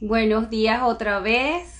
Buenos días otra vez.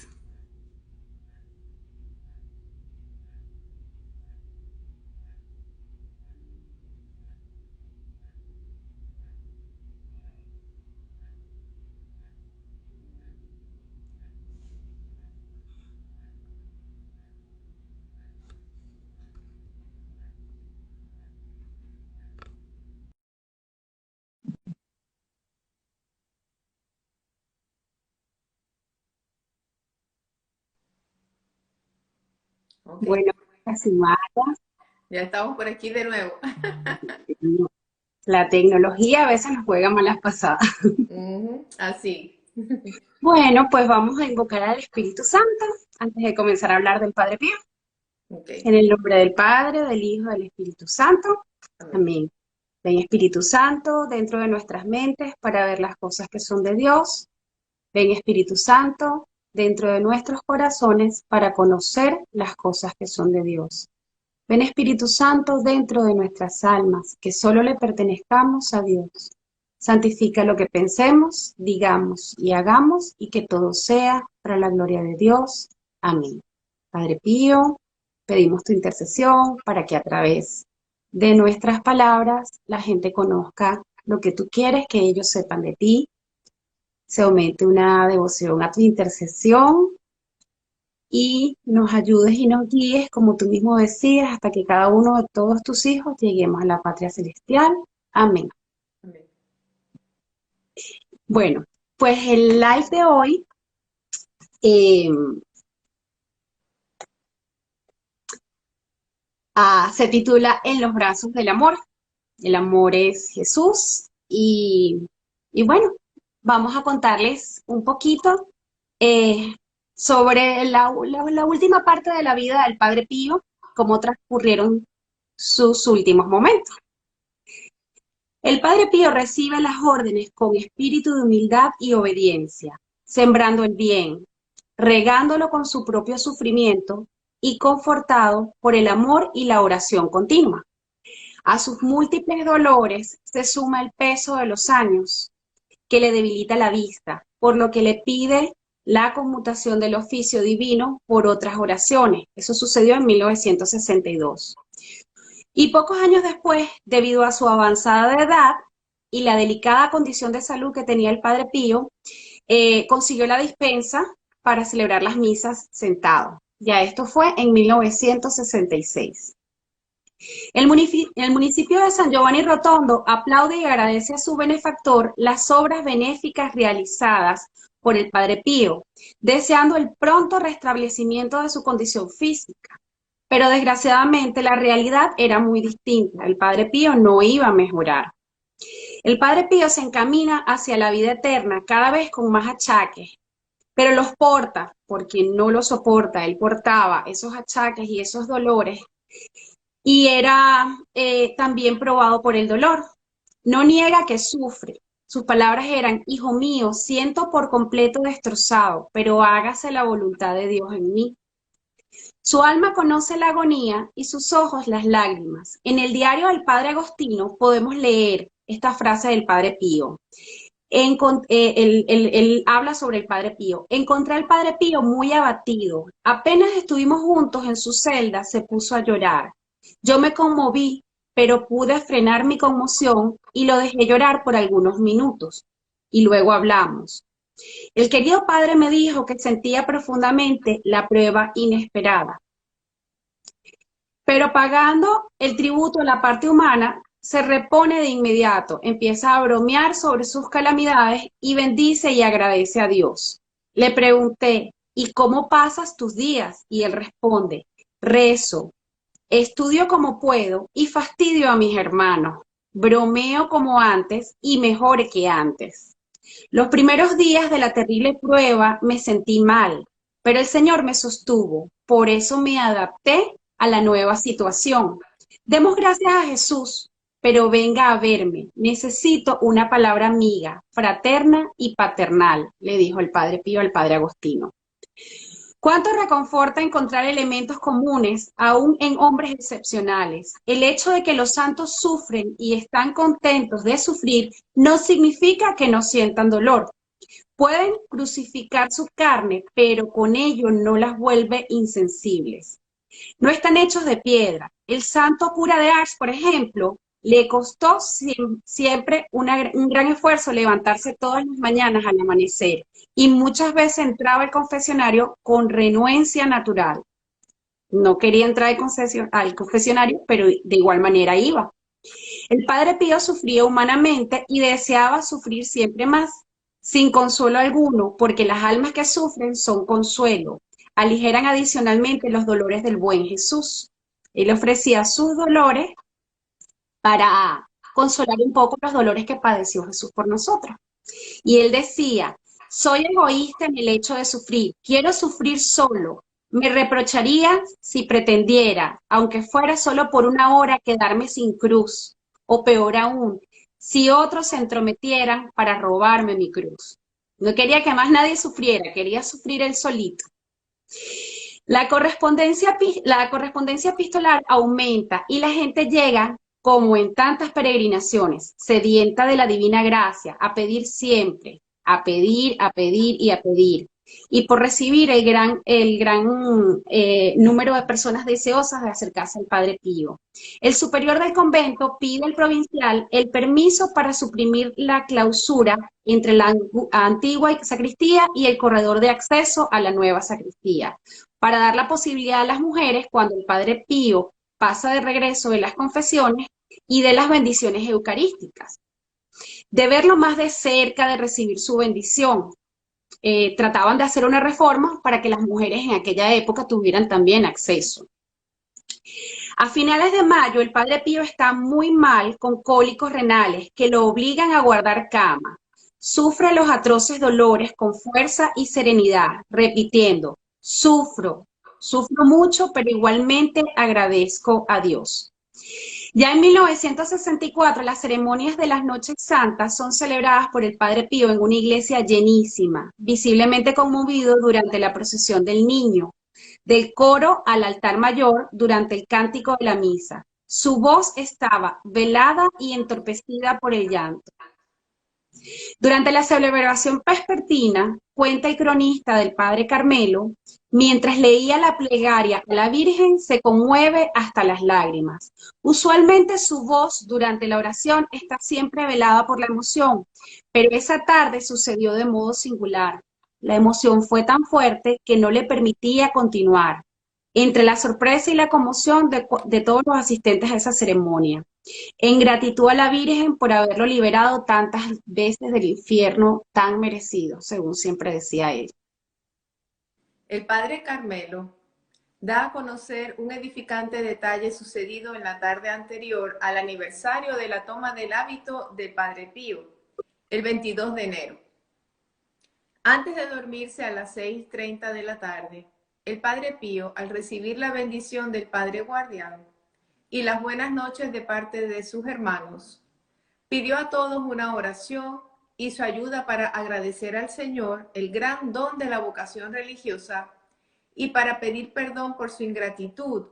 Ok, Bueno, Simara, ya estamos por aquí de nuevo. la tecnología a veces nos juega malas pasadas. Ujú, así. Bueno, pues vamos a invocar al Espíritu Santo antes de comenzar a hablar del Padre Pío. Ok, En el nombre del Padre, del Hijo, del Espíritu Santo. amén. Amén. Ven Espíritu Santo dentro de nuestras mentes para ver las cosas que son de Dios. Ven Espíritu Santo dentro de nuestros corazones para conocer las cosas que son de Dios. Ven Espíritu Santo dentro de nuestras almas, que solo le pertenezcamos a Dios. Santifica lo que pensemos, digamos y hagamos, y que todo sea para la gloria de Dios. Amén. Padre Pío, pedimos tu intercesión para que a través de nuestras palabras la gente conozca lo que tú quieres que ellos sepan de ti, se aumente una devoción a tu intercesión y nos ayudes y nos guíes, como tú mismo decías, hasta que cada uno de todos tus hijos lleguemos a la patria celestial. Amén. Amén. Bueno, pues el live de hoy eh, se titula En los brazos del amor. El amor es Jesús y bueno, vamos a contarles un poquito eh, sobre la última parte de la vida del Padre Pío, cómo transcurrieron sus últimos momentos. El Padre Pío recibe las órdenes con espíritu de humildad y obediencia, sembrando el bien, regándolo con su propio sufrimiento y confortado por el amor y la oración continua. A sus múltiples dolores se suma el peso de los años, que le debilita la vista, por lo que le pide la conmutación del oficio divino por otras oraciones. Eso sucedió en 1962. Y pocos años después, debido a su avanzada edad y la delicada condición de salud que tenía el Padre Pío, consiguió la dispensa para celebrar las misas sentado. Ya esto fue en 1966. El municipio de San Giovanni Rotondo aplaude y agradece a su benefactor las obras benéficas realizadas por el Padre Pío, deseando el pronto restablecimiento de su condición física. Pero desgraciadamente la realidad era muy distinta. El Padre Pío no iba a mejorar. El Padre Pío se encamina hacia la vida eterna cada vez con más achaques, pero los porta por quien no lo soporta. Él portaba esos achaques y esos dolores y era también probado por el dolor. No niega que sufre. Sus palabras eran: Hijo mío, siento por completo destrozado, pero hágase la voluntad de Dios en mí. Su alma conoce la agonía y sus ojos las lágrimas. En el diario del Padre Agostino podemos leer esta frase del Padre Pío. Él habla sobre el Padre Pío. Encontré al Padre Pío muy abatido. Apenas estuvimos juntos en su celda, se puso a llorar. Yo me conmoví, pero pude frenar mi conmoción y lo dejé llorar por algunos minutos. Y luego hablamos. El querido padre me dijo que sentía profundamente la prueba inesperada, pero pagando el tributo a la parte humana, se repone de inmediato, empieza a bromear sobre sus calamidades y bendice y agradece a Dios. Le pregunté: ¿y cómo pasas tus días? Y él responde: rezo, estudio como puedo y fastidio a mis hermanos. Bromeo como antes y mejor que antes. Los primeros días de la terrible prueba me sentí mal, pero el Señor me sostuvo. Por eso me adapté a la nueva situación. Demos gracias a Jesús, pero venga a verme. Necesito una palabra amiga, fraterna y paternal, le dijo el Padre Pío al Padre Agostino. ¿Cuánto reconforta encontrar elementos comunes aún en hombres excepcionales? El hecho de que los santos sufren y están contentos de sufrir no significa que no sientan dolor. Pueden crucificar su carne, pero con ello no las vuelve insensibles. No están hechos de piedra. El santo cura de Ars, por ejemplo, le costó siempre un gran esfuerzo levantarse todas las mañanas al amanecer y muchas veces entraba al confesionario con renuencia natural. No quería entrar al confesionario, pero de igual manera iba. El padre Pío sufría humanamente y deseaba sufrir siempre más, sin consuelo alguno, porque las almas que sufren son consuelo, aligeran adicionalmente los dolores del buen Jesús. Él ofrecía sus dolores para consolar un poco los dolores que padeció Jesús por nosotros. Y él decía, soy egoísta en el hecho de sufrir, quiero sufrir solo. Me reprocharía si pretendiera, aunque fuera solo por una hora, quedarme sin cruz. O peor aún, si otros se entrometieran para robarme mi cruz. No quería que más nadie sufriera, quería sufrir él solito. La correspondencia epistolar aumenta y la gente llega, como en tantas peregrinaciones, sedienta de la divina gracia, a pedir siempre, a pedir, a pedir y a pedir. Y por recibir el gran número de personas deseosas de acercarse al Padre Pío. El superior del convento pide al provincial el permiso para suprimir la clausura entre la antigua sacristía y el corredor de acceso a la nueva sacristía para dar la posibilidad a las mujeres, cuando el Padre Pío pasa de regreso de las confesiones y de las bendiciones eucarísticas, de verlo más de cerca, de recibir su bendición. Trataban de hacer una reforma para que las mujeres en aquella época tuvieran también acceso. A finales de mayo, el Padre Pío está muy mal con cólicos renales que lo obligan a guardar cama. Sufre los atroces dolores con fuerza y serenidad, repitiendo, sufro mucho, pero igualmente agradezco a Dios. Ya en 1964, las ceremonias de las Noches Santas son celebradas por el Padre Pío en una iglesia llenísima, visiblemente conmovido durante la procesión del Niño, del coro al altar mayor durante el cántico de la misa. Su voz estaba velada y entorpecida por el llanto. Durante la celebración vespertina, cuenta el cronista del padre Carmelo, mientras leía la plegaria a la Virgen se conmueve hasta las lágrimas. Usualmente su voz durante la oración está siempre velada por la emoción, pero esa tarde sucedió de modo singular. La emoción fue tan fuerte que no le permitía continuar, entre la sorpresa y la conmoción de todos los asistentes a esa ceremonia en gratitud a la Virgen por haberlo liberado tantas veces del infierno tan merecido, según siempre decía él. El padre Carmelo da a conocer un edificante detalle sucedido en la tarde anterior al aniversario de la toma del hábito del Padre Pío, el 22 de enero. Antes de dormirse a las 6:30 de la tarde, el Padre Pío, al recibir la bendición del Padre Guardián y las buenas noches de parte de sus hermanos, pidió a todos una oración y su ayuda para agradecer al Señor el gran don de la vocación religiosa y para pedir perdón por su ingratitud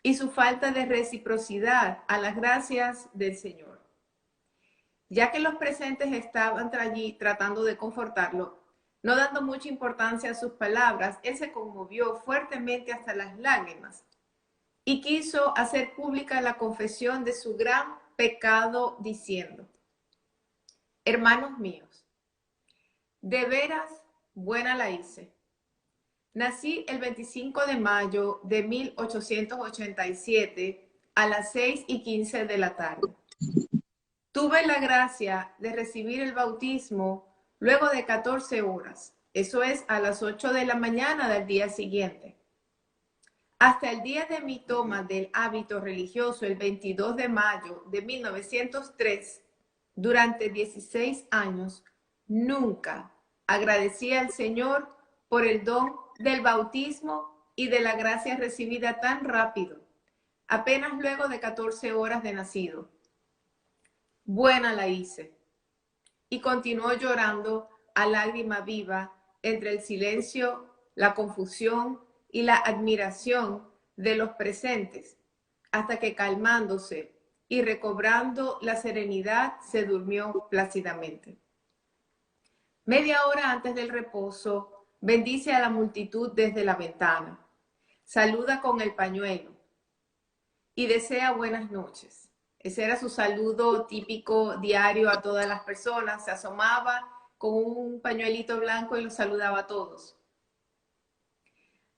y su falta de reciprocidad a las gracias del Señor. Ya que los presentes estaban allí tratando de confortarlo, no dando mucha importancia a sus palabras, él se conmovió fuertemente hasta las lágrimas y quiso hacer pública la confesión de su gran pecado diciendo: hermanos míos, de veras buena la hice. Nací el 25 de mayo de 1887 a las 6:15 de la tarde. Tuve la gracia de recibir el bautismo luego de 14 horas, eso es a las 8 de la mañana del día siguiente. Hasta el día de mi toma del hábito religioso, el 22 de mayo de 1903, durante 16 años, nunca agradecí al Señor por el don del bautismo y de la gracia recibida tan rápido, apenas luego de 14 horas de nacido. Buena la hice. Y continuó llorando a lágrima viva entre el silencio, la confusión y la admiración de los presentes, hasta que calmándose y recobrando la serenidad se durmió plácidamente. Media hora antes del reposo, bendice a la multitud desde la ventana. Saluda con el pañuelo y desea buenas noches. Ese era su saludo típico diario a todas las personas. Se asomaba con un pañuelito blanco y los saludaba a todos.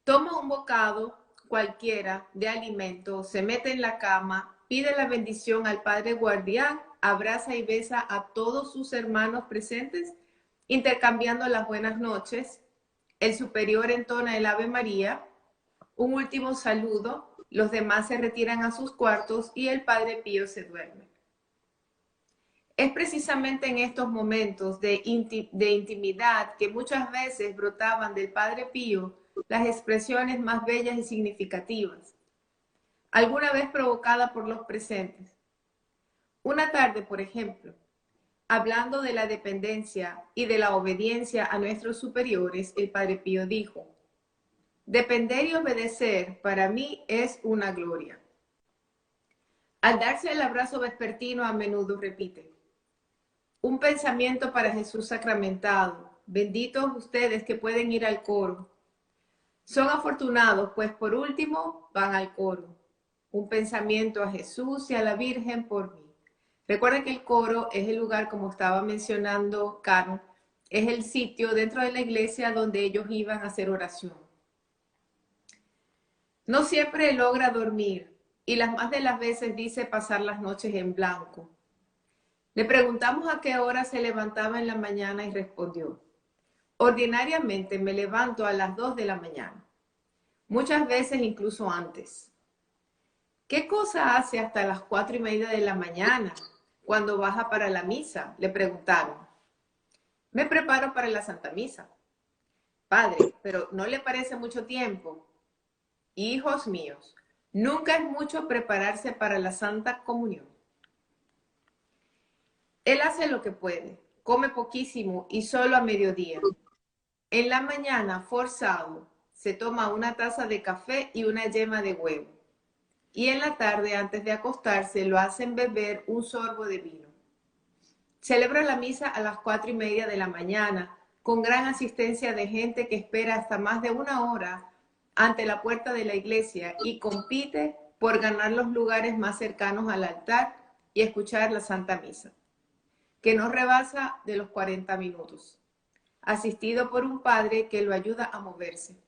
Toma un bocado cualquiera de alimento, se mete en la cama, pide la bendición al Padre Guardián, abraza y besa a todos sus hermanos presentes, intercambiando las buenas noches. El superior entona el Ave María, un último saludo, los demás se retiran a sus cuartos y el Padre Pío se duerme. Es precisamente en estos momentos de intimidad que muchas veces brotaban del Padre Pío las expresiones más bellas y significativas, alguna vez provocada por los presentes. Una tarde, por ejemplo, hablando de la dependencia y de la obediencia a nuestros superiores, el Padre Pío dijo: depender y obedecer para mí es una gloria. Al darse el abrazo vespertino a menudo repite: un pensamiento para Jesús sacramentado. Benditos ustedes que pueden ir al coro. Son afortunados, pues por último van al coro. Un pensamiento a Jesús y a la Virgen por mí. Recuerden que el coro es el lugar, como estaba mencionando Karen, es el sitio dentro de la iglesia donde ellos iban a hacer oración. No siempre logra dormir y las más de las veces dice pasar las noches en blanco. Le preguntamos a qué hora se levantaba en la mañana y respondió: ordinariamente me levanto a las 2 de la mañana, muchas veces incluso antes. ¿Qué cosa hace hasta las 4:30 de la mañana cuando baja para la misa?, le preguntaron. Me preparo para la Santa Misa. Padre, pero ¿no le parece mucho tiempo? Hijos míos, nunca es mucho prepararse para la Santa Comunión. Él hace lo que puede, come poquísimo y solo a mediodía. En la mañana, forzado, se toma una taza de café y una yema de huevo. Y en la tarde, antes de acostarse, lo hacen beber un sorbo de vino. Celebra la misa a las 4:30 de la mañana, con gran asistencia de gente que espera hasta más de una hora ante la puerta de la iglesia y compite por ganar los lugares más cercanos al altar y escuchar la Santa Misa, que no rebasa de los 40 minutos, asistido por un padre que lo ayuda a moverse.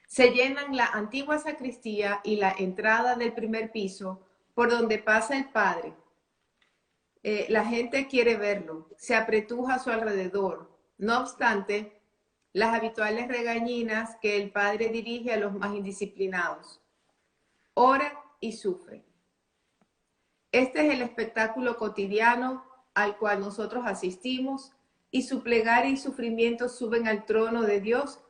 Se llenan la antigua sacristía y la entrada del primer piso por donde pasa el padre. La gente quiere verlo, se apretuja a su alrededor. No obstante, las habituales regañinas que el padre dirige a los más indisciplinados. Ora y sufre. Este es el espectáculo cotidiano al cual nosotros asistimos, y su plegaria y sufrimiento suben al trono de Dios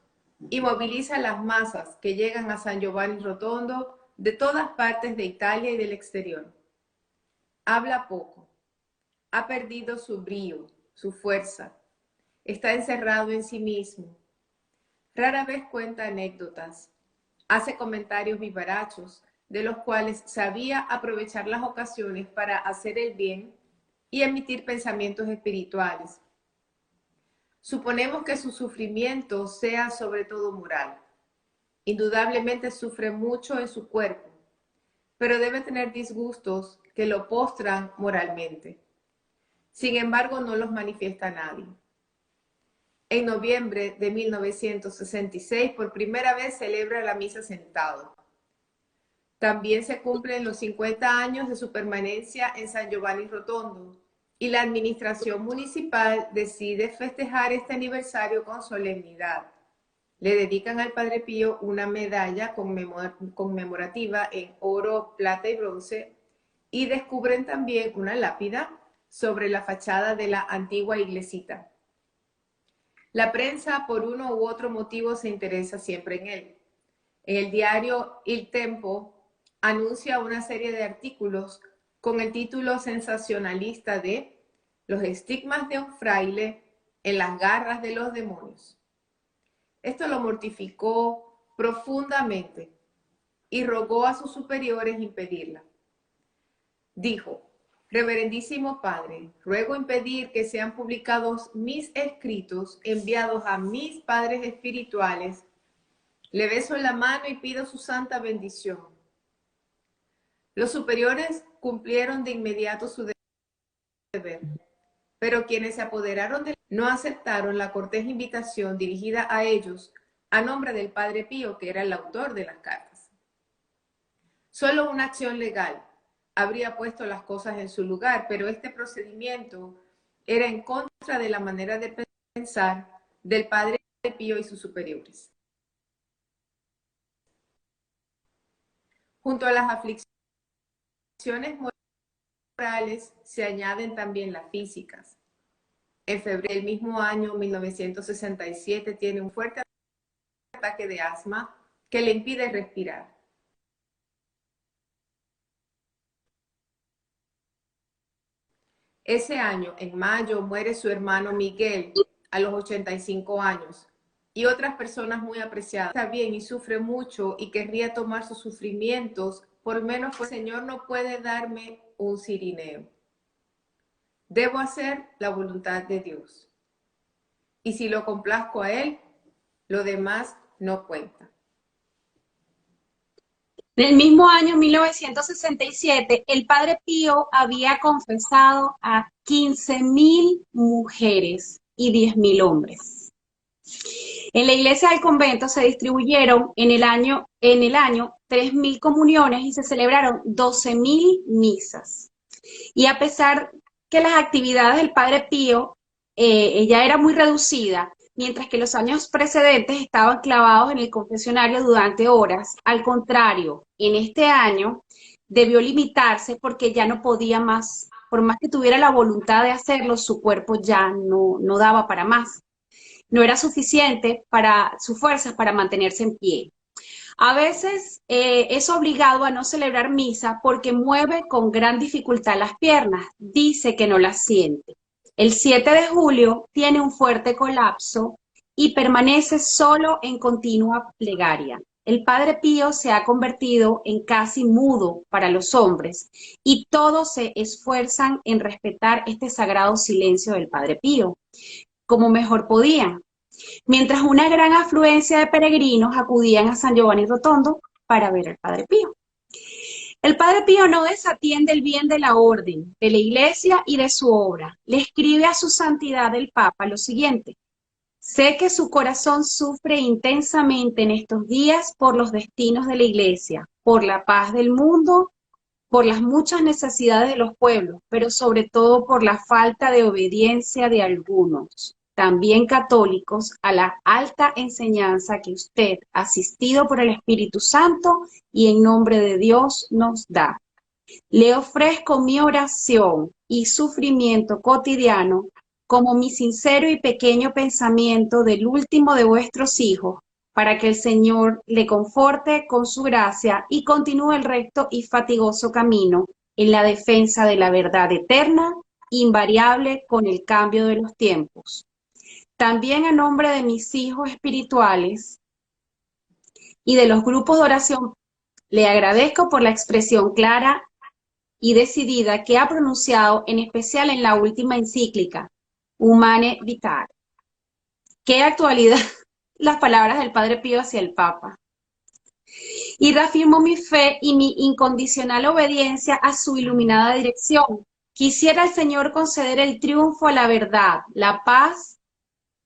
y moviliza las masas que llegan a San Giovanni Rotondo de todas partes de Italia y del exterior. Habla poco, ha perdido su brío, su fuerza, está encerrado en sí mismo. Rara vez cuenta anécdotas, hace comentarios vivarachos, de los cuales sabía aprovechar las ocasiones para hacer el bien y emitir pensamientos espirituales. Suponemos que su sufrimiento sea sobre todo moral. Indudablemente sufre mucho en su cuerpo, pero debe tener disgustos que lo postran moralmente. Sin embargo, no los manifiesta nadie. En noviembre de 1966, por primera vez celebra la misa sentado. También se cumplen los 50 años de su permanencia en San Giovanni Rotondo y la administración municipal decide festejar este aniversario con solemnidad. Le dedican al Padre Pío una medalla conmemorativa en oro, plata y bronce, y descubren también una lápida sobre la fachada de la antigua iglesita. La prensa, por uno u otro motivo, se interesa siempre en él. En el diario Il Tempo anuncia una serie de artículos con el título sensacionalista de Los estigmas de un fraile en las garras de los demonios. Esto lo mortificó profundamente y rogó a sus superiores impedirla. Dijo: Reverendísimo Padre, ruego impedir que sean publicados mis escritos enviados a mis padres espirituales. Le beso la mano y pido su santa bendición. Los superiores cumplieron de inmediato su deber, pero quienes se apoderaron de no aceptaron la cortés invitación dirigida a ellos a nombre del Padre Pío, que era el autor de las cartas. Solo una acción legal habría puesto las cosas en su lugar, pero este procedimiento era en contra de la manera de pensar del Padre Pío y sus superiores. Junto a las aflicciones morales se añaden también las físicas. En febrero del mismo año 1967 tiene un fuerte ataque de asma que le impide respirar. Ese año, en mayo, muere su hermano Miguel a los 85 años y otras personas muy apreciadas. Está bien y sufre mucho y querría tomar sus sufrimientos, por menos pues el Señor no puede darme un cirineo. Debo hacer la voluntad de Dios. Y si lo complazco a Él, lo demás no cuenta. En el mismo año 1967, el Padre Pío había confesado a 15.000 mujeres y 10.000 hombres. En la iglesia del convento se distribuyeron en el año 3.000 comuniones y se celebraron 12.000 misas. Y a pesar que las actividades del Padre Pío ya era muy reducida, mientras que los años precedentes estaban clavados en el confesionario durante horas, al contrario, en este año debió limitarse porque ya no podía más, por más que tuviera la voluntad de hacerlo, su cuerpo ya no daba para más. No era suficiente para sus fuerzas para mantenerse en pie. A veces es obligado a no celebrar misa porque mueve con gran dificultad las piernas, dice que no las siente. El 7 de julio tiene un fuerte colapso y permanece solo en continua plegaria. El Padre Pío se ha convertido en casi mudo para los hombres y todos se esfuerzan en respetar este sagrado silencio del Padre Pío, como mejor podían, mientras una gran afluencia de peregrinos acudían a San Giovanni Rotondo para ver al Padre Pío. El Padre Pío no desatiende el bien de la orden, de la Iglesia y de su obra. Le escribe a su santidad el Papa lo siguiente: sé que su corazón sufre intensamente en estos días por los destinos de la Iglesia, por la paz del mundo, por las muchas necesidades de los pueblos, pero sobre todo por la falta de obediencia de algunos, también católicos, a la alta enseñanza que usted, asistido por el Espíritu Santo y en nombre de Dios, nos da. Le ofrezco mi oración y sufrimiento cotidiano como mi sincero y pequeño pensamiento del último de vuestros hijos, para que el Señor le conforte con su gracia y continúe el recto y fatigoso camino en la defensa de la verdad eterna, invariable con el cambio de los tiempos. También a nombre de mis hijos espirituales y de los grupos de oración, le agradezco por la expresión clara y decidida que ha pronunciado, en especial en la última encíclica, Humane Vitae. Qué actualidad las palabras del Padre Pío hacia el Papa. Y reafirmo mi fe y mi incondicional obediencia a su iluminada dirección. Quisiera el Señor conceder el triunfo a la verdad, la paz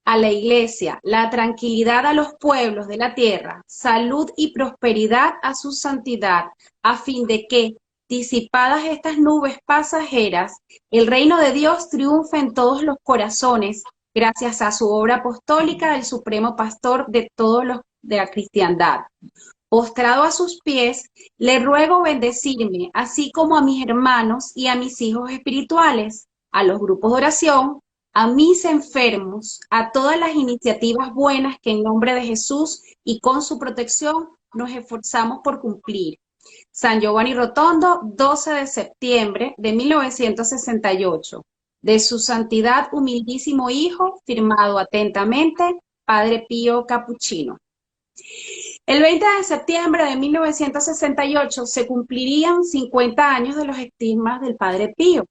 a la Iglesia, la tranquilidad a los pueblos de la tierra, salud y prosperidad a su santidad, a fin de que, disipadas estas nubes pasajeras, el reino de Dios triunfe en todos los corazones, gracias a su obra apostólica del Supremo Pastor de todos los de la cristiandad. Postrado a sus pies, le ruego bendecirme, así como a mis hermanos y a mis hijos espirituales, a los grupos de oración, a mis enfermos, a todas las iniciativas buenas que en nombre de Jesús y con su protección nos esforzamos por cumplir. San Giovanni Rotondo, 12 de septiembre de 1968. De su santidad humildísimo hijo, firmado atentamente, Padre Pío Cappuccino. El 20 de septiembre de 1968 se cumplirían 50 años de los estigmas del Padre Pío.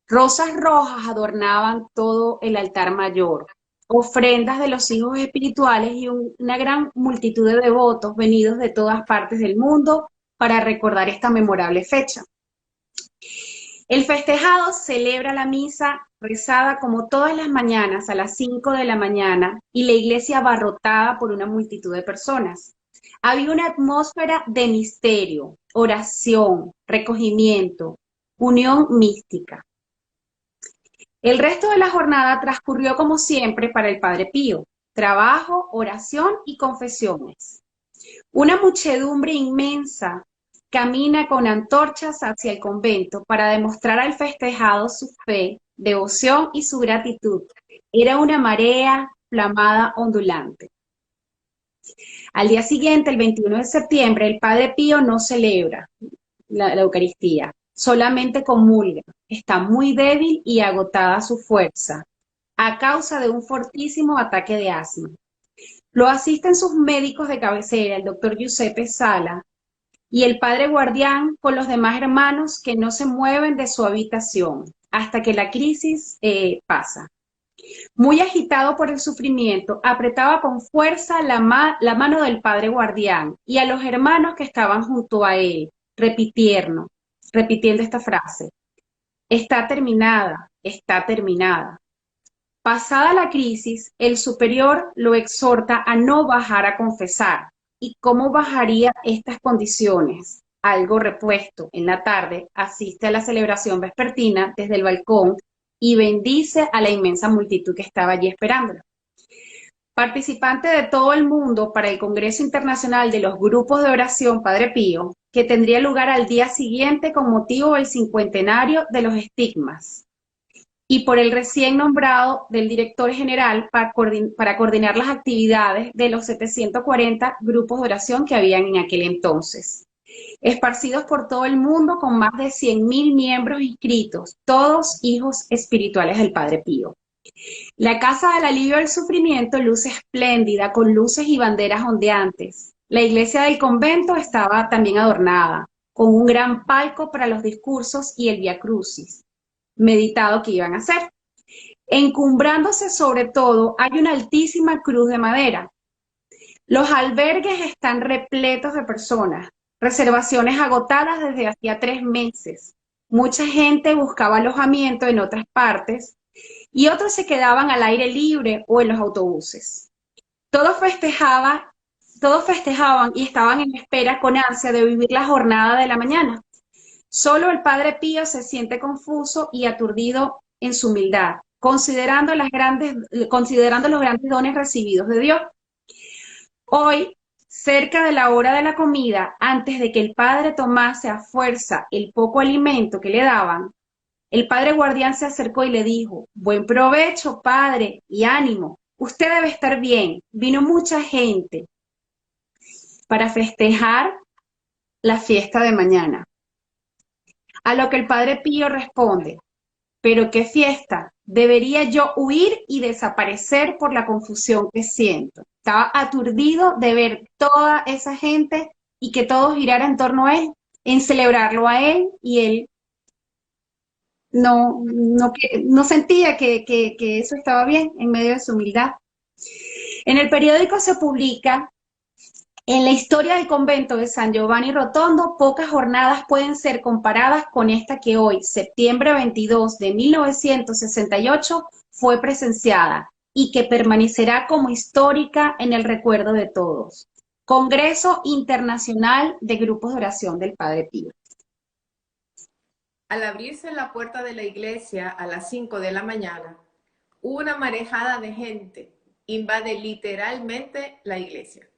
Rosas rojas adornaban todo el altar mayor, ofrendas de los hijos espirituales y una gran multitud de devotos venidos de todas partes del mundo para recordar esta memorable fecha. El festejado celebra la misa rezada como todas las mañanas a las 5 de la mañana y la iglesia abarrotada por una multitud de personas. Había una atmósfera de misterio, oración, recogimiento, unión mística. El resto de la jornada transcurrió como siempre para el Padre Pío: trabajo, oración y confesiones. Una muchedumbre inmensa camina con antorchas hacia el convento para demostrar al festejado su fe, devoción y su gratitud. Era una marea flamada ondulante. Al día siguiente, el 21 de septiembre, el Padre Pío no celebra la Eucaristía, solamente comulga. Está muy débil y agotada su fuerza a causa de un fortísimo ataque de asma. Lo asisten sus médicos de cabecera, el doctor Giuseppe Sala, y el padre guardián con los demás hermanos que no se mueven de su habitación hasta que la crisis pasa. Muy agitado por el sufrimiento, apretaba con fuerza la mano del padre guardián y a los hermanos que estaban junto a él, repitiendo esta frase: está terminada, está terminada. Pasada la crisis, el superior lo exhorta a no bajar a confesar. ¿Y cómo bajaría estas condiciones? Algo repuesto. En la tarde asiste a la celebración vespertina desde el balcón y bendice a la inmensa multitud que estaba allí esperándolo. Participante de todo el mundo para el Congreso Internacional de los Grupos de Oración Padre Pío, que tendría lugar al día siguiente con motivo del cincuentenario de los estigmas, y por el recién nombrado del director general para coordinar las actividades de los 740 grupos de oración que habían en aquel entonces, esparcidos por todo el mundo con más de 100.000 miembros inscritos, todos hijos espirituales del Padre Pío. La Casa del Alivio del Sufrimiento luce espléndida, con luces y banderas ondeantes. La iglesia del convento estaba también adornada, con un gran palco para los discursos y el Vía Crucis meditado que iban a hacer. Encumbrándose sobre todo, hay una altísima cruz de madera. Los albergues están repletos de personas, reservaciones agotadas desde hacía 3 meses. Mucha gente buscaba alojamiento en otras partes y otros se quedaban al aire libre o en los autobuses. Todos festejaban y estaban en espera con ansia de vivir la jornada de la mañana. Solo el Padre Pío se siente confuso y aturdido en su humildad, considerando los grandes dones recibidos de Dios. Hoy, cerca de la hora de la comida, antes de que el Padre tomase a fuerza el poco alimento que le daban, el Padre guardián se acercó y le dijo: buen provecho, Padre, y ánimo. Usted debe estar bien. Vino mucha gente para festejar la fiesta de mañana. A lo que el Padre Pío responde: pero qué fiesta, debería yo huir y desaparecer por la confusión que siento. Estaba aturdido de ver toda esa gente y que todo girara en torno a él, en celebrarlo a él, y él no sentía que eso estaba bien en medio de su humildad. En el periódico se publica: en la historia del convento de San Giovanni Rotondo, pocas jornadas pueden ser comparadas con esta que hoy, septiembre 22 de 1968, fue presenciada y que permanecerá como histórica en el recuerdo de todos. Congreso Internacional de Grupos de Oración del Padre Pío. Al abrirse la puerta de la iglesia a las 5 de la mañana, una marejada de gente invade literalmente la iglesia.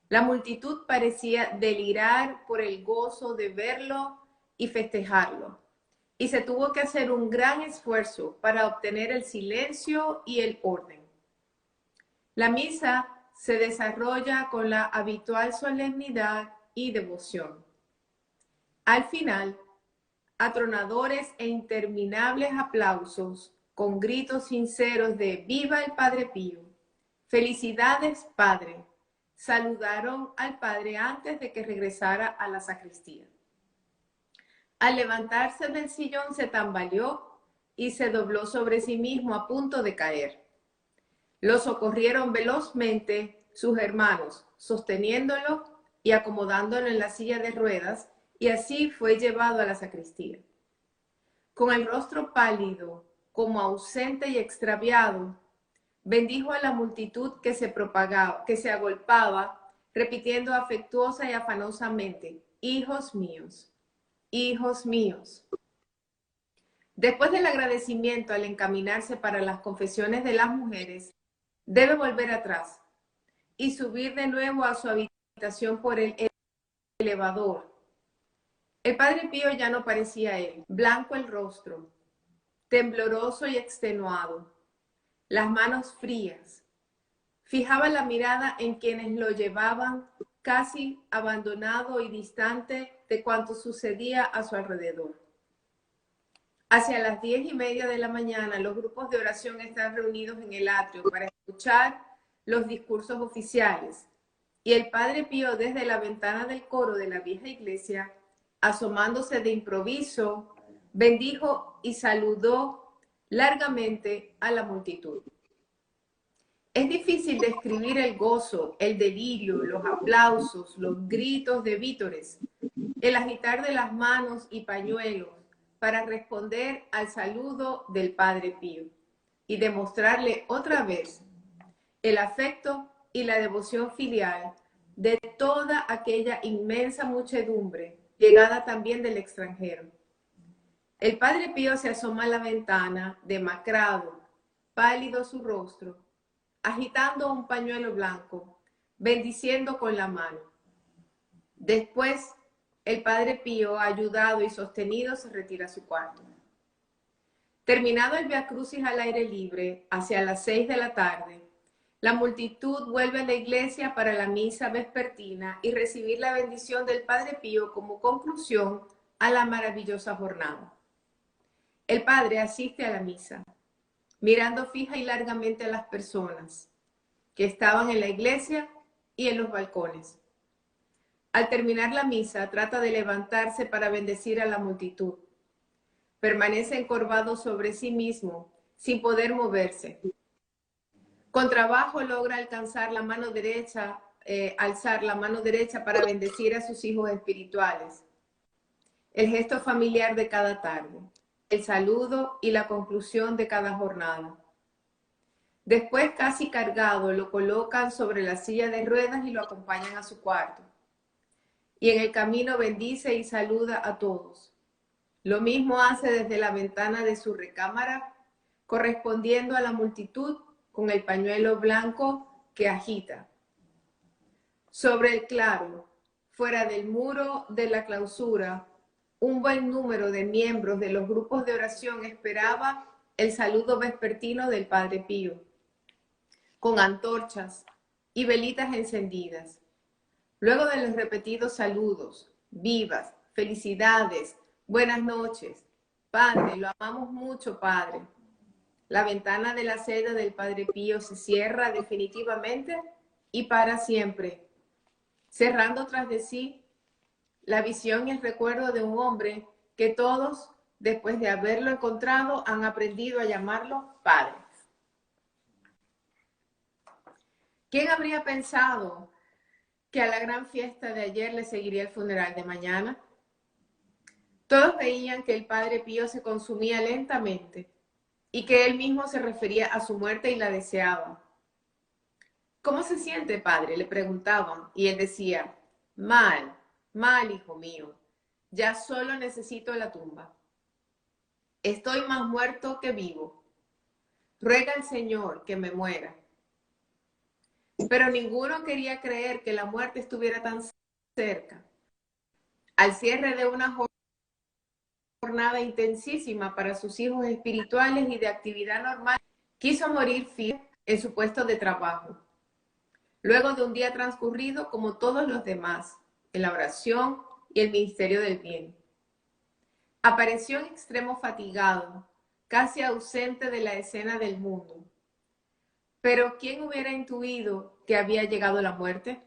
La multitud parecía delirar por el gozo de verlo y festejarlo, y se tuvo que hacer un gran esfuerzo para obtener el silencio y el orden. La misa se desarrolla con la habitual solemnidad y devoción. Al final, atronadores e interminables aplausos con gritos sinceros de ¡Viva el Padre Pío! ¡Felicidades, Padre! saludaron al padre antes de que regresara a la sacristía. Al levantarse del sillón se tambaleó y se dobló sobre sí mismo a punto de caer. Lo socorrieron velozmente sus hermanos, sosteniéndolo y acomodándolo en la silla de ruedas, y así fue llevado a la sacristía. Con el rostro pálido, como ausente y extraviado, bendijo a la multitud que se propagaba, que se agolpaba, repitiendo afectuosa y afanosamente: hijos míos, hijos míos. Después del agradecimiento al encaminarse para las confesiones de las mujeres, debe volver atrás y subir de nuevo a su habitación por el elevador. El padre Pío ya no parecía él, blanco el rostro, tembloroso y extenuado, las manos frías. Fijaba la mirada en quienes lo llevaban, casi abandonado y distante de cuanto sucedía a su alrededor. Hacia las 10:30 de la mañana, los grupos de oración están reunidos en el atrio para escuchar los discursos oficiales, y el padre Pío, desde la ventana del coro de la vieja iglesia, asomándose de improviso, bendijo y saludó largamente a la multitud. Es difícil describir el gozo, el delirio, los aplausos, los gritos de vítores, el agitar de las manos y pañuelos para responder al saludo del padre Pío y demostrarle otra vez el afecto y la devoción filial de toda aquella inmensa muchedumbre, llegada también del extranjero. El padre Pío se asoma a la ventana, demacrado, pálido su rostro, agitando un pañuelo blanco, bendiciendo con la mano. Después, el padre Pío, ayudado y sostenido, se retira a su cuarto. Terminado el Via Crucis al aire libre, hacia las 6 de la tarde, la multitud vuelve a la iglesia para la misa vespertina y recibir la bendición del padre Pío como conclusión a la maravillosa jornada. El padre asiste a la misa, mirando fija y largamente a las personas que estaban en la iglesia y en los balcones. Al terminar la misa, trata de levantarse para bendecir a la multitud. Permanece encorvado sobre sí mismo, sin poder moverse. Con trabajo logra alzar la mano derecha para bendecir a sus hijos espirituales. El gesto familiar de cada tarde, el saludo y la conclusión de cada jornada. Después, casi cargado, lo colocan sobre la silla de ruedas y lo acompañan a su cuarto. Y en el camino bendice y saluda a todos. Lo mismo hace desde la ventana de su recámara, correspondiendo a la multitud con el pañuelo blanco que agita. Sobre el claro, fuera del muro de la clausura, un buen número de miembros de los grupos de oración esperaba el saludo vespertino del padre Pío, con antorchas y velitas encendidas. Luego de los repetidos saludos, vivas, felicidades, buenas noches, padre, lo amamos mucho, padre. La ventana de la sede del padre Pío se cierra definitivamente y para siempre, cerrando tras de sí la visión y el recuerdo de un hombre que todos, después de haberlo encontrado, han aprendido a llamarlo padre. ¿Quién habría pensado que a la gran fiesta de ayer le seguiría el funeral de mañana? Todos veían que el padre Pío se consumía lentamente y que él mismo se refería a su muerte y la deseaba. ¿Cómo se siente, padre?, le preguntaban, y él decía: mal, mal, hijo mío, ya solo necesito la tumba. Estoy más muerto que vivo. Ruega al Señor que me muera. Pero ninguno quería creer que la muerte estuviera tan cerca. Al cierre de una jornada intensísima para sus hijos espirituales y de actividad normal, quiso morir firme en su puesto de trabajo. Luego de un día transcurrido como todos los demás, en la oración y el ministerio del bien. Apareció en extremo fatigado, casi ausente de la escena del mundo. Pero ¿quién hubiera intuido que había llegado la muerte?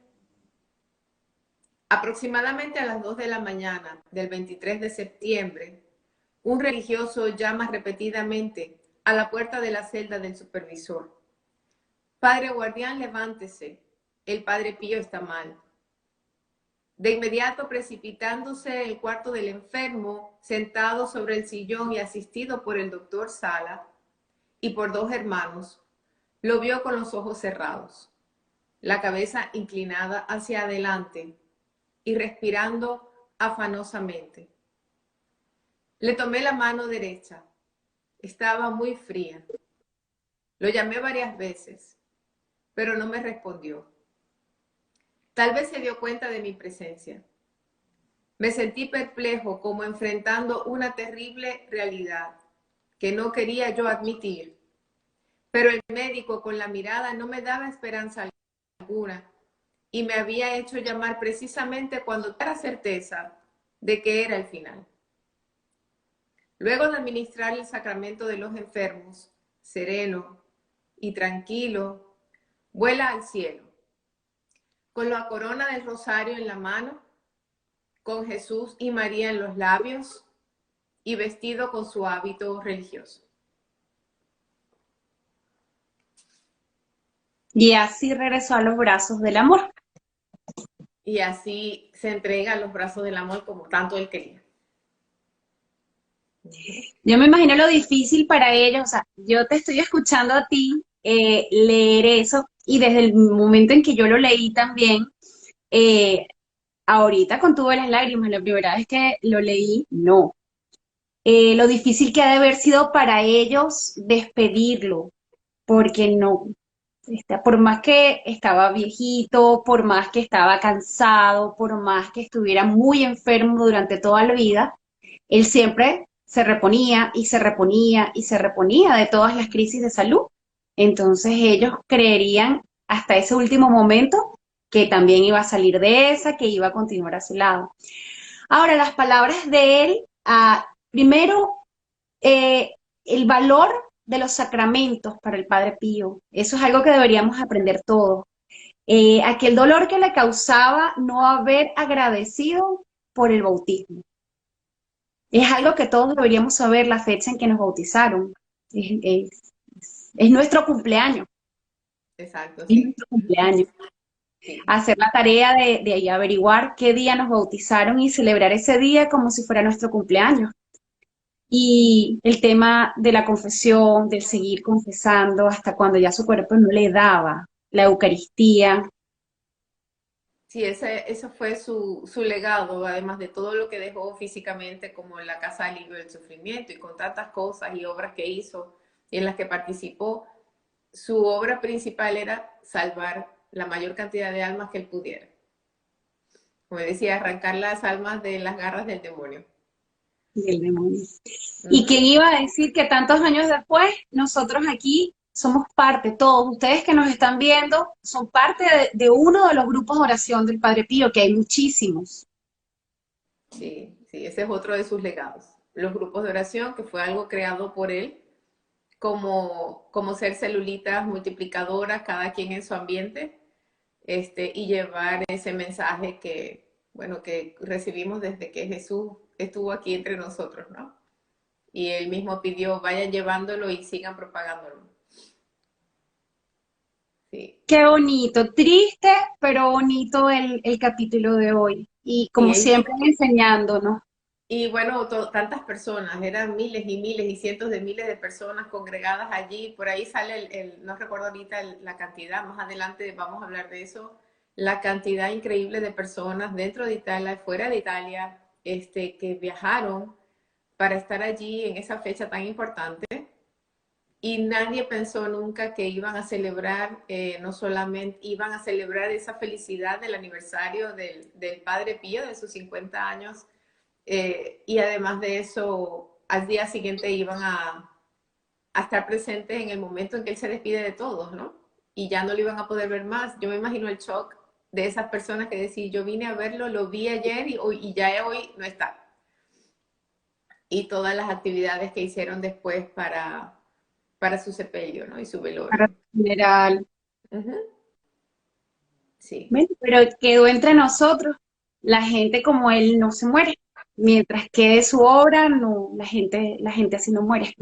Aproximadamente a las 2 de la mañana del 23 de septiembre, un religioso llama repetidamente a la puerta de la celda del supervisor. Padre guardián, levántese. El padre Pío está mal. De inmediato, precipitándose en el cuarto del enfermo, sentado sobre el sillón y asistido por el doctor Sala y por dos hermanos, lo vio con los ojos cerrados, la cabeza inclinada hacia adelante y respirando afanosamente. Le tomé la mano derecha. Estaba muy fría. Lo llamé varias veces, pero no me respondió. Tal vez se dio cuenta de mi presencia. Me sentí perplejo, como enfrentando una terrible realidad que no quería yo admitir. Pero el médico con la mirada no me daba esperanza alguna y me había hecho llamar precisamente cuando tenía certeza de que era el final. Luego de administrar el sacramento de los enfermos, sereno y tranquilo, vuela al cielo, con la corona del rosario en la mano, con Jesús y María en los labios y vestido con su hábito religioso. Y así regresó a los brazos del amor. Y así se entrega a los brazos del amor como tanto él quería. Yo me imagino lo difícil para ellos, o sea, yo te estoy escuchando a ti leer eso y desde el momento en que yo lo leí también, eh, ahorita contuve las lágrimas, la primera vez que lo leí, no. Lo difícil que ha de haber sido para ellos despedirlo, porque no, por más que estaba viejito, por más que estaba cansado, por más que estuviera muy enfermo durante toda la vida, él siempre se reponía y se reponía y se reponía de todas las crisis de salud. Entonces ellos creerían hasta ese último momento que también iba a salir de esa, que iba a continuar a su lado. Ahora, las palabras de él, primero, eh, el valor de los sacramentos para el Padre Pío. Eso es algo que deberíamos aprender todos. Aquel dolor que le causaba no haber agradecido por el bautismo. Es algo que todos deberíamos saber la fecha en que nos bautizaron. Es, es nuestro cumpleaños. Exacto, Es sí. nuestro cumpleaños. Sí. Hacer la tarea de averiguar qué día nos bautizaron y celebrar ese día como si fuera nuestro cumpleaños. Y el tema de la confesión, del seguir confesando hasta cuando ya su cuerpo no le daba, la Eucaristía. Sí, ese fue su legado, además de todo lo que dejó físicamente, como en la Casa Alivio del Sufrimiento y con tantas cosas y obras que hizo y en las que participó. Su obra principal era salvar la mayor cantidad de almas que él pudiera. Como decía, arrancar las almas de las garras del demonio. Del demonio. ¿Y Ujú. quién iba a decir que tantos años después nosotros aquí somos parte, todos ustedes que nos están viendo, son parte de uno de los grupos de oración del Padre Pío, que hay muchísimos? Sí, sí, ese es otro de sus legados. Los grupos de oración, que fue algo creado por él, como ser celulitas multiplicadoras, cada quien en su ambiente, y llevar ese mensaje que, bueno, que recibimos desde que Jesús estuvo aquí entre nosotros, ¿no? Y él mismo pidió, vayan llevándolo y sigan propagándolo. Sí. Qué bonito, triste, pero bonito el capítulo de hoy. Y como Sí, siempre enseñándonos. y bueno, tantas personas, eran miles y miles y cientos de miles de personas congregadas allí. Por ahí sale no recuerdo ahorita la cantidad, más adelante vamos a hablar de eso, la cantidad increíble de personas dentro de Italia, fuera de Italia, que viajaron para estar allí en esa fecha tan importante. Y nadie pensó nunca que iban a celebrar, no solamente iban a celebrar esa felicidad del aniversario del Padre Pío, de sus 50 años, y además de eso, al día siguiente iban a estar presentes en el momento en que él se despide de todos, ¿no? Y ya no lo iban a poder ver más. Yo me imagino el shock de esas personas que decían, yo vine a verlo, lo vi ayer y ya hoy no está. Y todas las actividades que hicieron después para su sepelio, ¿no? Y su Para velorio. el general. Uh -huh. Sí. Bueno, pero quedó entre nosotros. la gente como él no se muere. Mientras quede su obra, no, la gente así no muere.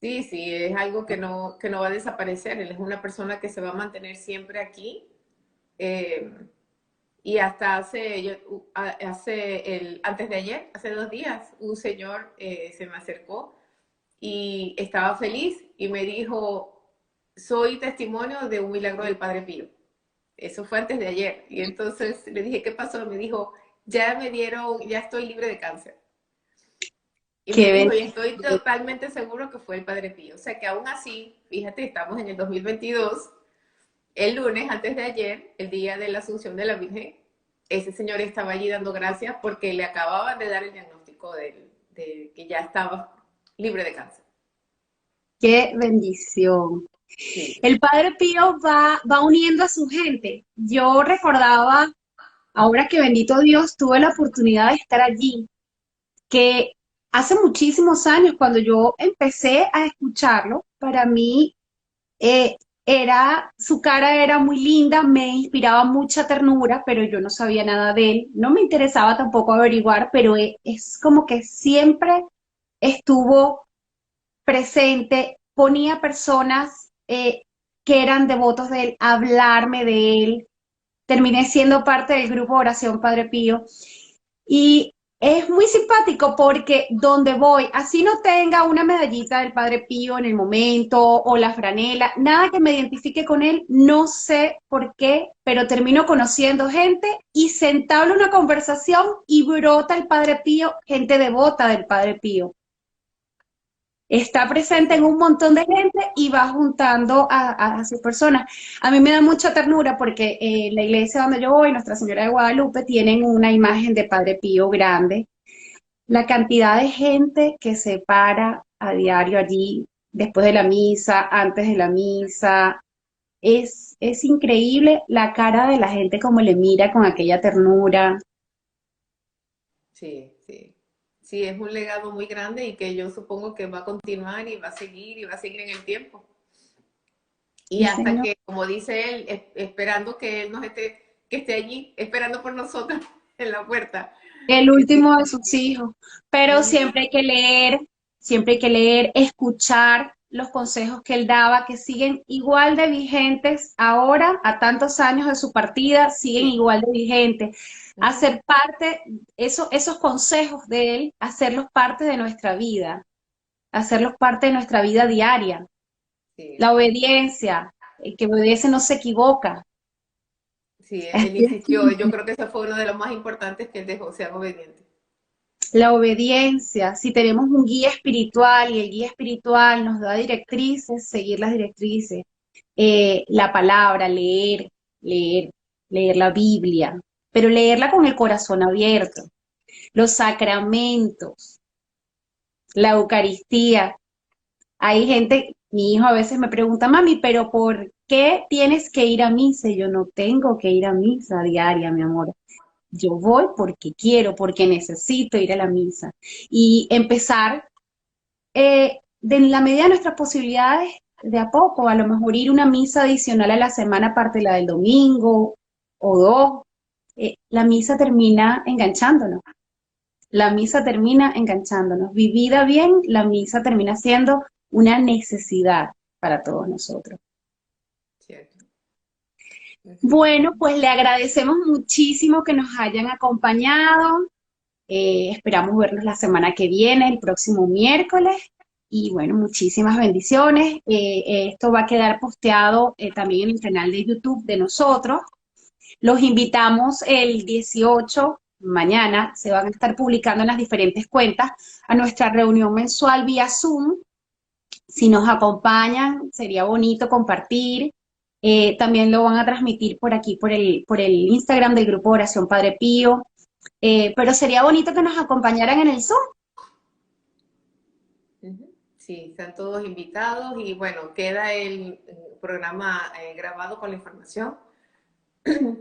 Sí, sí, es algo que no va a desaparecer. Él es una persona que se va a mantener siempre aquí. eh, y hasta antes de ayer, hace 2 días, un señor se me acercó y estaba feliz y me dijo, soy testimonio de un milagro del Padre Pío. Eso fue antes de ayer. Y entonces le dije, ¿qué pasó? Me dijo, ya me dieron, ya estoy libre de cáncer. Y me Qué dijo, y estoy bendición. totalmente seguro que fue el Padre Pío. O sea que aún así, fíjate, estamos en el 2022, el lunes, antes de ayer, el día de la Asunción de la Virgen, ese señor estaba allí dando gracias porque le acababan de dar el diagnóstico de que ya estaba libre de cáncer. Qué bendición. Sí, El Padre Pío va uniendo a su gente. Yo recordaba, ahora que bendito Dios, tuve la oportunidad de estar allí, que hace muchísimos años, cuando yo empecé a escucharlo, para mí eh, su cara era muy linda, me inspiraba mucha ternura, pero yo no sabía nada de él. No me interesaba tampoco averiguar, pero es como que siempre estuvo presente, ponía personas que eran devotos de él, a hablarme de él. Terminé siendo parte del grupo Oración Padre Pío y es muy simpático porque donde voy, así no tenga una medallita del Padre Pío en el momento o la franela, nada que me identifique con él, no sé por qué, pero termino conociendo gente y se entabla una conversación y brota el Padre Pío, gente devota del Padre Pío. Está presente en así. un montón de gente y va juntando a sus personas. A mí me da mucha ternura porque la iglesia donde yo voy, Nuestra Señora de Guadalupe, tienen una imagen de Padre Pío grande. La cantidad de gente que se para a diario allí, después de la misa, antes de la misa, es increíble la cara de la gente como le mira con aquella ternura. Sí, sí. Sí, es un legado muy grande y que yo supongo que va a continuar y va a seguir en el tiempo. Y Sí, hasta señor. que, como dice él, esperando que él que esté allí, esperando por nosotros en la puerta. El Sí. último de sus hijos. Pero Ujú. siempre hay que leer, escuchar los consejos que él daba, que siguen igual de vigentes ahora, a tantos años de su partida, siguen Sí. igual de vigentes. Ujú. Hacer parte, esos consejos de él, hacerlos parte de nuestra vida, hacerlos parte de nuestra vida diaria. Sí, La obediencia, el que obedece no se equivoca. sí, él insistió. Yo creo que eso fue uno de los más importantes que él dejó, sean obedientes. La obediencia, si tenemos un guía espiritual y el guía espiritual nos da directrices, seguir las directrices. La palabra, leer, leer la Biblia, pero leerla con el corazón abierto. Los sacramentos, la Eucaristía. Hay gente, mi hijo a veces me pregunta, mami, pero ¿por qué tienes que ir a misa? Y yo no tengo que ir a misa diaria, mi amor. Yo voy porque quiero, porque necesito ir a la misa. Y empezar de en la medida de nuestras posibilidades, de a poco, a lo mejor ir una misa adicional a la semana, aparte de la del domingo o dos, la misa termina enganchándonos. La misa termina enganchándonos. Vivida bien, la misa termina siendo una necesidad para todos nosotros. Cierto. Así es. Bueno, pues le agradecemos muchísimo que nos hayan acompañado. Esperamos vernos la semana que viene, el próximo miércoles. Y bueno, muchísimas bendiciones. Esto va a quedar posteado también en el canal de YouTube de nosotros. Los invitamos el 18, mañana, se van a estar publicando en las diferentes cuentas a nuestra reunión mensual vía Zoom. Si nos acompañan, sería bonito compartir. También lo van a transmitir por aquí, por el Instagram del Grupo Oración Padre Pío. Pero sería bonito que nos acompañaran en el Zoom. Ujú. Sí, están todos invitados y bueno, queda el programa grabado con la información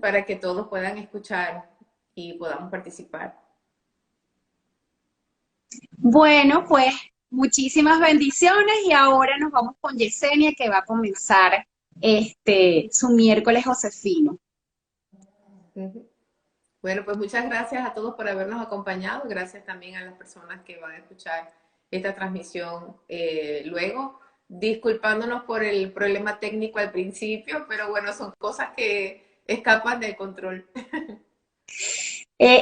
para que todos puedan escuchar y podamos participar. Bueno, pues muchísimas bendiciones y ahora nos vamos con Yesenia que va a comenzar su miércoles Josefino. Ujú. Bueno, pues muchas gracias a todos por habernos acompañado. Gracias también a las personas que van a escuchar esta transmisión luego. Disculpándonos por el problema técnico al principio, pero bueno, son cosas que escapan del control.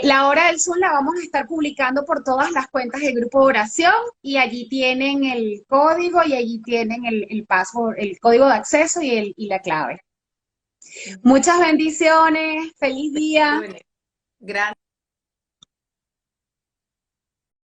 La hora del Zoom la vamos a estar publicando por todas las cuentas del grupo de oración y allí tienen el código y allí tienen el password, el código de acceso y la clave. Muchas bendiciones, feliz día. Gracias.